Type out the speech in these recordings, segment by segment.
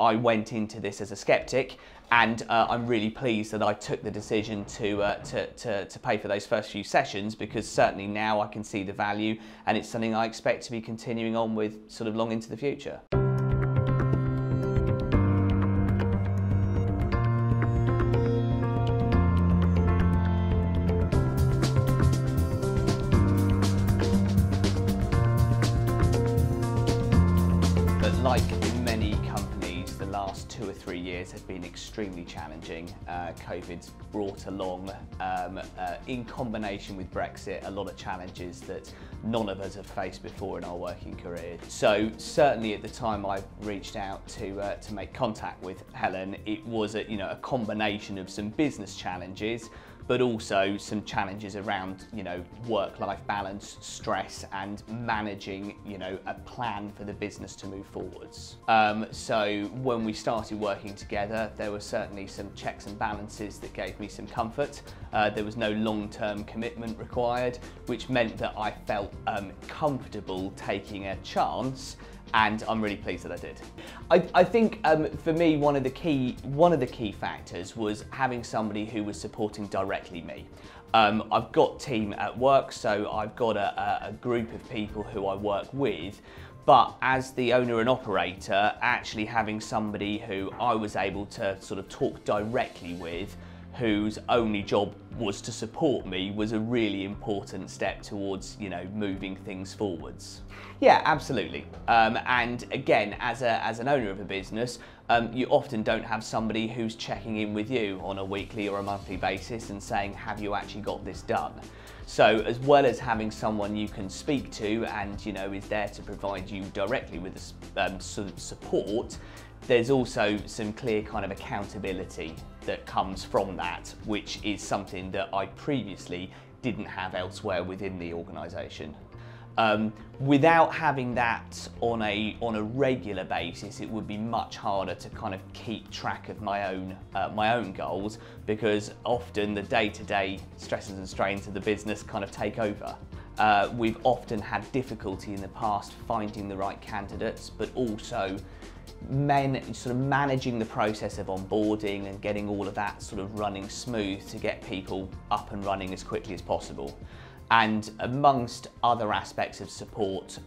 I went into this as a skeptic, and I'm really pleased that I took the decision to pay for those first few sessions, because certainly now I can see the value, and it's something I expect to be continuing on with sort of long into the future. But like many companies, the last 2 or 3 years have been extremely challenging. COVID's brought along, in combination with Brexit, a lot of challenges that none of us have faced before in our working career. So certainly at the time I reached out to make contact with Helen, it was a combination of some business challenges, but also some challenges around, work-life balance, stress, and managing, a plan for the business to move forwards. So when we started working together, there were certainly some checks and balances that gave me some comfort. There was no long-term commitment required, which meant that I felt comfortable taking a chance, and I'm really pleased that I did. I think for me, one of the key factors was having somebody who was supporting directly me. I've got team at work, so I've got a group of people who I work with, but as the owner and operator, actually having somebody who I was able to sort of talk directly with, whose only job was to support me, was a really important step towards, moving things forwards. Yeah, absolutely. And again, as an owner of a business, you often don't have somebody who's checking in with you on a weekly or a monthly basis and saying, have you actually got this done? So as well as having someone you can speak to and, is there to provide you directly with sort of support, there's also some clear kind of accountability that comes from that, which is something that I previously didn't have elsewhere within the organisation. Without having that on a regular basis, it would be much harder to kind of keep track of my own goals, because often the day-to-day stresses and strains of the business kind of take over. We've often had difficulty in the past finding the right candidates, but also sort of managing the process of onboarding and getting all of that sort of running smooth to get people up and running as quickly as possible. And amongst other aspects of support,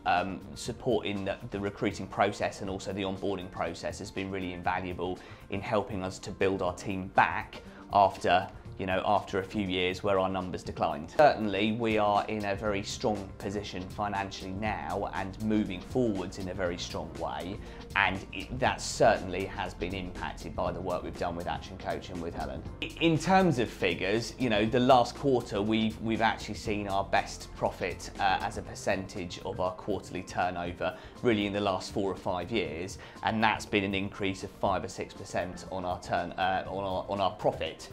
support in the recruiting process and also the onboarding process has been really invaluable in helping us to build our team back after a few years where our numbers declined. Certainly we are in a very strong position financially now and moving forwards in a very strong way, and that certainly has been impacted by the work we've done with Action Coach and with Helen. In terms of figures, the last quarter we've actually seen our best profit as a percentage of our quarterly turnover really in the last 4 or 5 years, and that's been an increase of 5 or 6% on our profit.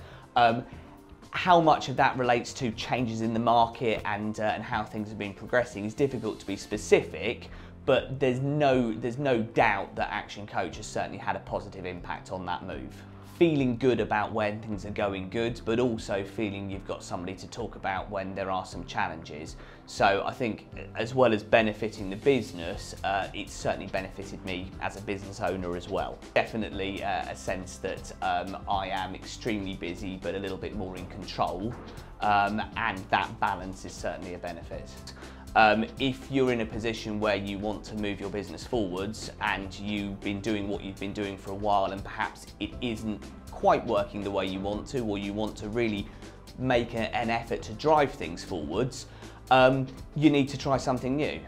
How much of that relates to changes in the market and how things have been progressing is difficult to be specific, but there's no doubt that Action Coach has certainly had a positive impact on that move. Feeling good about when things are going good, but also feeling you've got somebody to talk about when there are some challenges. So I think as well as benefiting the business, it's certainly benefited me as a business owner as well. Definitely a sense that I am extremely busy, but a little bit more in control, and that balance is certainly a benefit. If you're in a position where you want to move your business forwards and you've been doing what you've been doing for a while and perhaps it isn't quite working the way you want to, or you want to really make an effort to drive things forwards, you need to try something new.